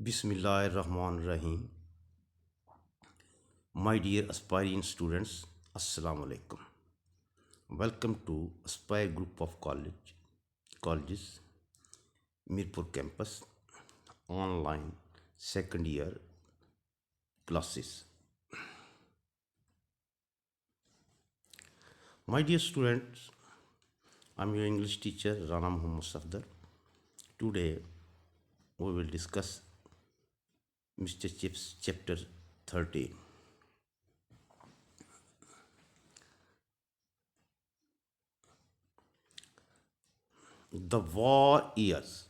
بسم اللہ الرحمن الرحیم. My dear aspiring students, Assalamu alaikum. Welcome to Aspire Group of colleges, Mirpur campus, online second year classes. My dear students, I'm your English teacher Rana Muhammad Safdar. Today we will discuss Mr. Chips chapter 13. The war years,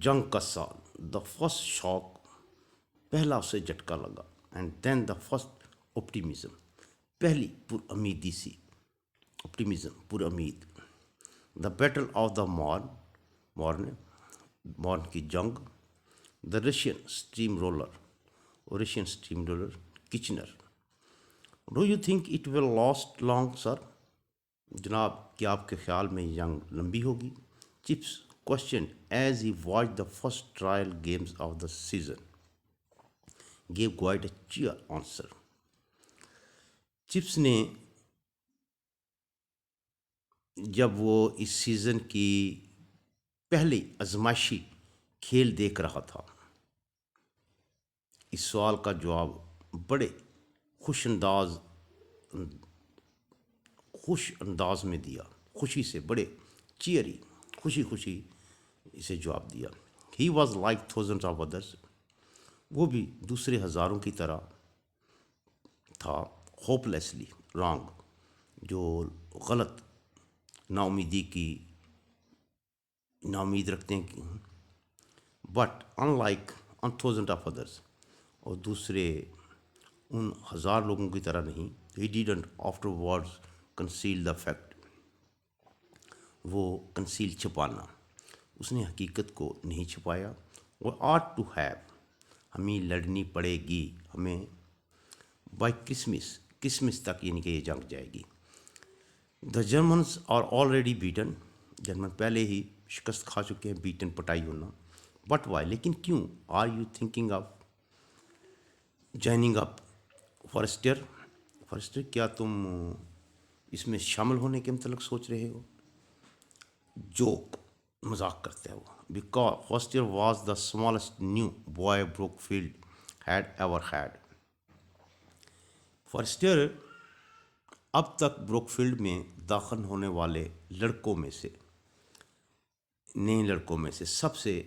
جنگ کا سال. The first شاک, پہلا اسے جھٹکا لگا. And then the first optimism, پہلی پر امیدی سی. optimism, پر امید. The battle of the Marne کی جنگ. The Russian steam roller Kitchener. Do you think it will last long sir? جناب کیا آپ کے خیال میں یہ جنگ لمبی ہوگی؟ Chips questioned as he watched the first trial games of the season. Gave quite a cheer answer. Chips نے جب وہ اس سیزن کی پہلی ازمائشی کھیل دیکھ رہا تھا اس سوال کا جواب بڑے خوش انداز میں دیا. خوشی سے, بڑے چیئری, خوشی اسے جواب دیا. He was like thousand of others, وہ بھی دوسرے ہزاروں کی طرح تھا. ہوپ لیسلی رانگ, جو غلط ناامید رکھتے ہیں. But in like in thousand of others, اور دوسرے ان ہزار لوگوں کی طرح نہیں. He didn't after words conceal the fact, وہ کنسیل چھپانا, اس نے حقیقت کو نہیں چھپایا. وہ آٹ ٹو ہیو, ہمیں لڑنی پڑے گی, ہمیں بائی کرسمس تک, یعنی کہ یہ جنگ جائے گی. The Germans are already beaten, German پہلے ہی شکست کھا چکے ہیں. بیٹن, پٹائی ہونا. بٹ وائی, لیکن کیوں؟ Are you thinking of joining up Forster, کیا تم اس میں شامل ہونے کے متعلق سوچ رہے ہو؟ جوک, مذاق کرتے ہیں وہ. Because Forrester was the smallest new boy Brookfield had ever had. Forrester اب تک بروک فیلڈ میں داخل ہونے والے نئے لڑکوں میں سے سب سے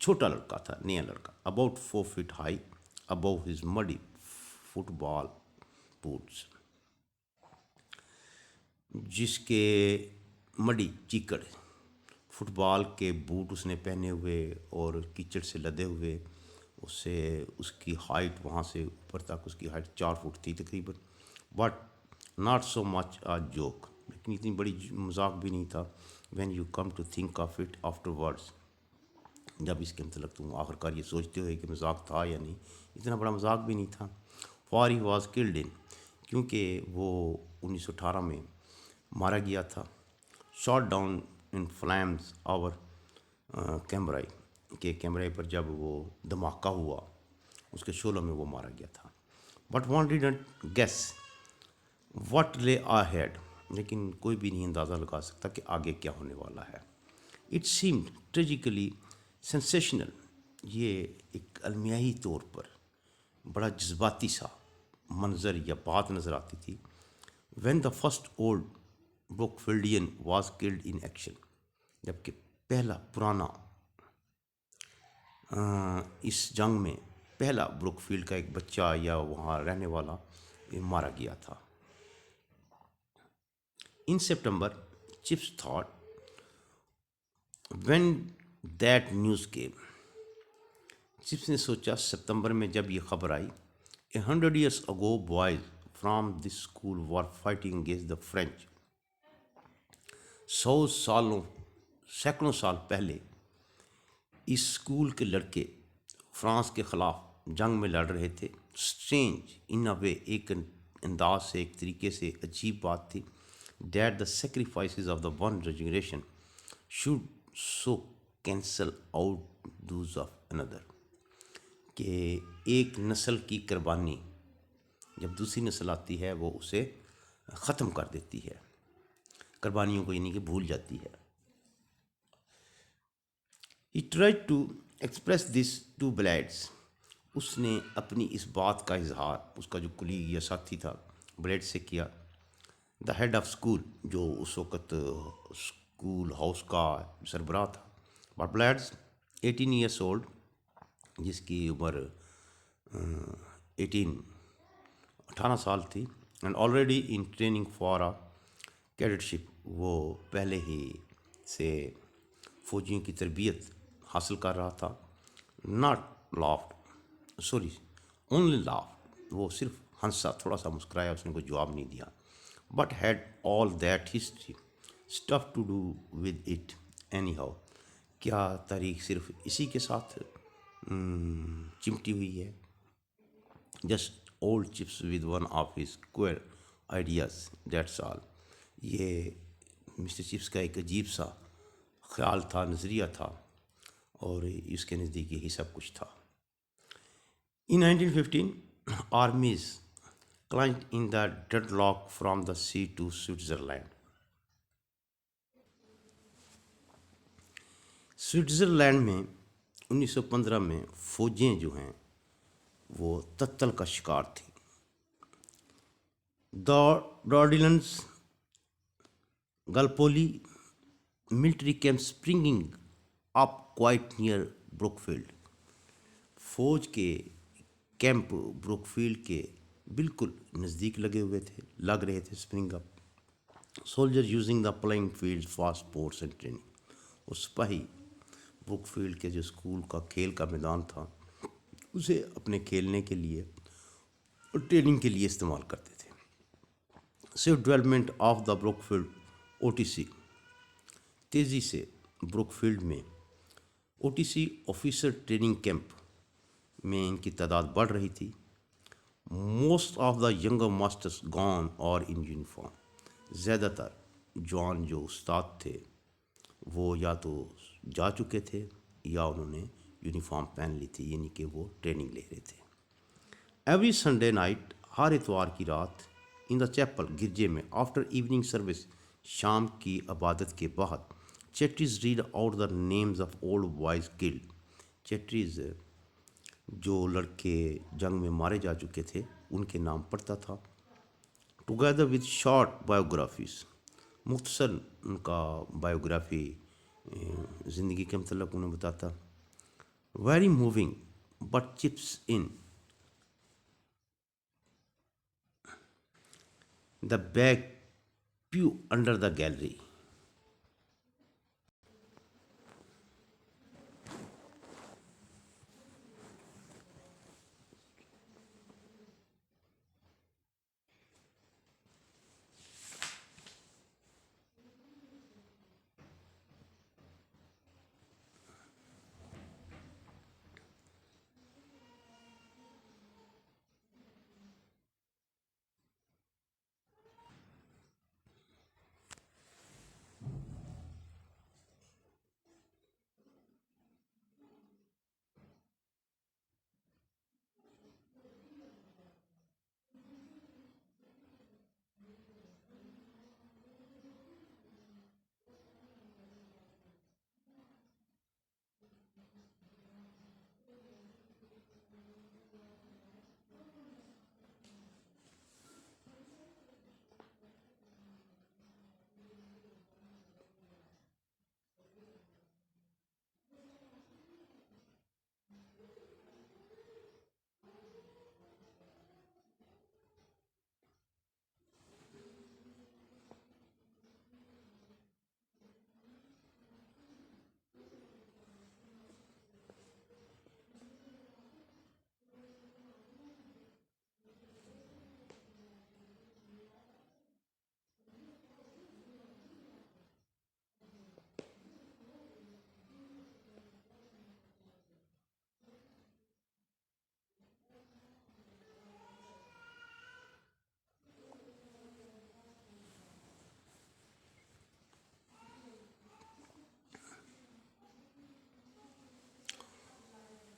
چھوٹا لڑکا تھا, نیا لڑکا. About 4 feet high, above his muddy football boots, جس کے مڈی چیکڑ فٹ بال کے بوٹ اس نے پہنے ہوئے اور کیچڑ سے لدے ہوئے. اس کی ہائٹ وہاں سے اوپر تک اس کی ہائٹ 4 فٹ تھی تقریباً. But not so much a joke, لیکن اتنی بڑی مذاق بھی نہیں تھا. When you come to think of it afterwards, جب اس کے متعلق تم آخر کار یہ سوچتے ہوئے کہ مذاق تھا یا نہیں, اتنا بڑا مذاق بھی نہیں تھا. فار ہی واز کلڈ ان, کیونکہ وہ 1918 میں مارا گیا تھا. شاٹ ڈاؤن ان فلیمز آور کیمرائی, کے کیمرے پر جب وہ دھماکہ ہوا اس کے شعلوں میں وہ مارا گیا تھا. But one didn't guess what لے آ ہیڈ, لیکن کوئی بھی نہیں اندازہ لگا سکتا کہ آگے کیا ہونے والا ہے. اٹ سیمڈ ٹریجیکلی سینسیشنل, یہ ایک المیائی طور پر بڑا جذباتی سا منظر یا بات نظر آتی تھی. When the first Old Brookfieldian was killed in action, جبکہ پہلا پرانا اس جنگ میں پہلا بروک فیلڈ کا ایک بچہ یا وہاں رہنے والا مارا گیا تھا. In September Chips thought when that news came, Chips نے سوچا ستمبر میں جب یہ خبر آئی. 100 years ago boys from this school were fighting against the French. سینکڑوں سال پہلے اس اسکول کے لڑکے فرانس کے خلاف جنگ میں لڑ رہے تھے. اسٹرینج ان اے وے, ایک انداز سے, ایک طریقے سے عجیب بات تھی. That the sacrifices of the one generation should so cancel out those of another, کہ ایک نسل کی قربانی جب دوسری نسل آتی ہے وہ اسے ختم کر دیتی ہے، قربانیوں کو یعنی کہ بھول جاتی ہے. He tried to express this to Blades. اس نے اپنی اس بات کا اظہار اس کا جو کلیگ یا ساتھی تھا بلیڈ سے کیا. دا ہیڈ آف اسکول، جو اس وقت اسکول ہاؤس کا سربراہ تھا. بٹ بلیڈز 18 years old، جس کی عمر 18 تھی، and already in training for cadetship, وہ پہلے ہی سے فوجیوں کی تربیت حاصل کر رہا تھا. Not laughed, sorry, only laugh, وہ صرف ہنسا، تھوڑا سا مسکرایا، اس نے کوئی جواب نہیں دیا. But had all that history stuff to do with it anyhow, کیا تاریخ صرف اسی کے ساتھ چمٹی ہوئی ہے. Just old Chips with one of his queer ideas, that's all. یہ مسٹر چپس کا ایک عجیب سا خیال تھا، نظریہ تھا، اور اس کے نزدیک یہی سب کچھ تھا. In 1915 armies climbed in the deadlock from the sea to Switzerland. Switzerland میں 1915 میں فوجیں جو ہیں وہ تتل کا شکار تھیں. ڈارڈلنز، گلپولی ملٹری کیمپ اسپرنگنگ اپ کوائٹ نیئر بروک فیلڈ، فوج کے کیمپ بروک فیلڈ کے بالکل نزدیک لگ رہے تھے spring up. Soldier using the playing field for sports and training, اور سپاہی بروک فیلڈ کے جو اسکول کا کھیل کا میدان تھا اسے اپنے کھیلنے کے لیے اور ٹریننگ کے لیے استعمال کرتے تھے. Swift development of the Brookfield O T C, تیزی سے بروک فیلڈ میں O T C officer training camp میں ان کی تعداد بڑھ رہی تھی. Most of the younger masters gone or in uniform, زیادہ تر جوان جو استاد تھے وہ یا تو جا چکے تھے یا انہوں نے یونیفارم پہن لی تھی، یعنی کہ وہ ٹریننگ لے رہے تھے. ایوری سنڈے نائٹ، ہر اتوار کی رات، ان دا چیپل، گرجے میں، آفٹر ایوننگ سروس، شام کی عبادت کے بعد، Chatteris read out the names of old boys killed. Chatteris جو لڑکے جنگ میں مارے جا چکے تھے ان کے نام پڑھتا تھا. ٹوگیدر وتھ شارٹ بایوگرافیز، مختصر ان کا بایوگرافی، زندگی کے متعلق انہیں بتاتا. Very moving, but chips in the back پیو انڈر دا گیلری.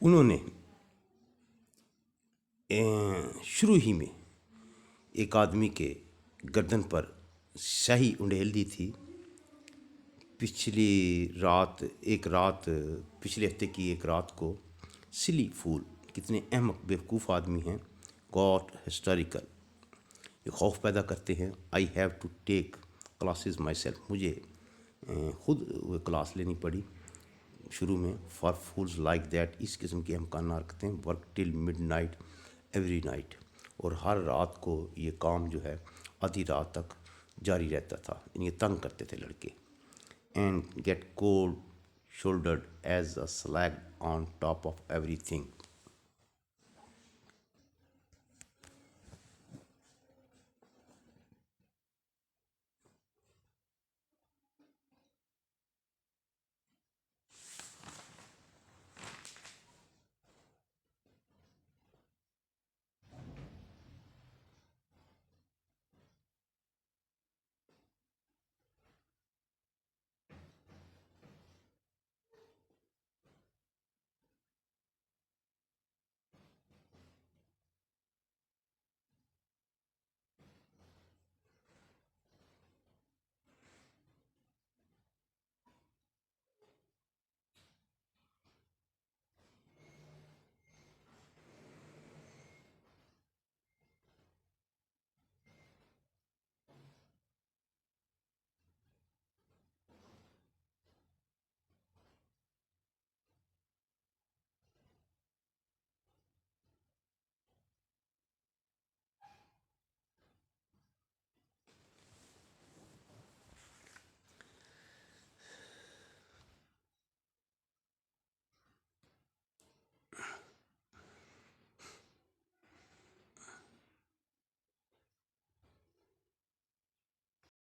انہوں نے شروع ہی میں ایک آدمی کے گردن پر سیاہی انڈیل دی تھی. پچھلے ہفتے کی ایک رات کو سلی فول، کتنے احمق بیوقوف آدمی ہیں، گاٹ ہسٹوریکل، یہ خوف پیدا کرتے ہیں. I have to take classes myself, مجھے خود وہ کلاس لینی پڑی شروع میں. فار فولز لائک دیٹ، اس قسم کی امکان حرکتیں. Work till midnight every night, اور ہر رات کو یہ کام جو ہے آدھی رات تک جاری رہتا تھا، یہ تنگ کرتے تھے لڑکے. And get cold shouldered as a slag on top of every thing,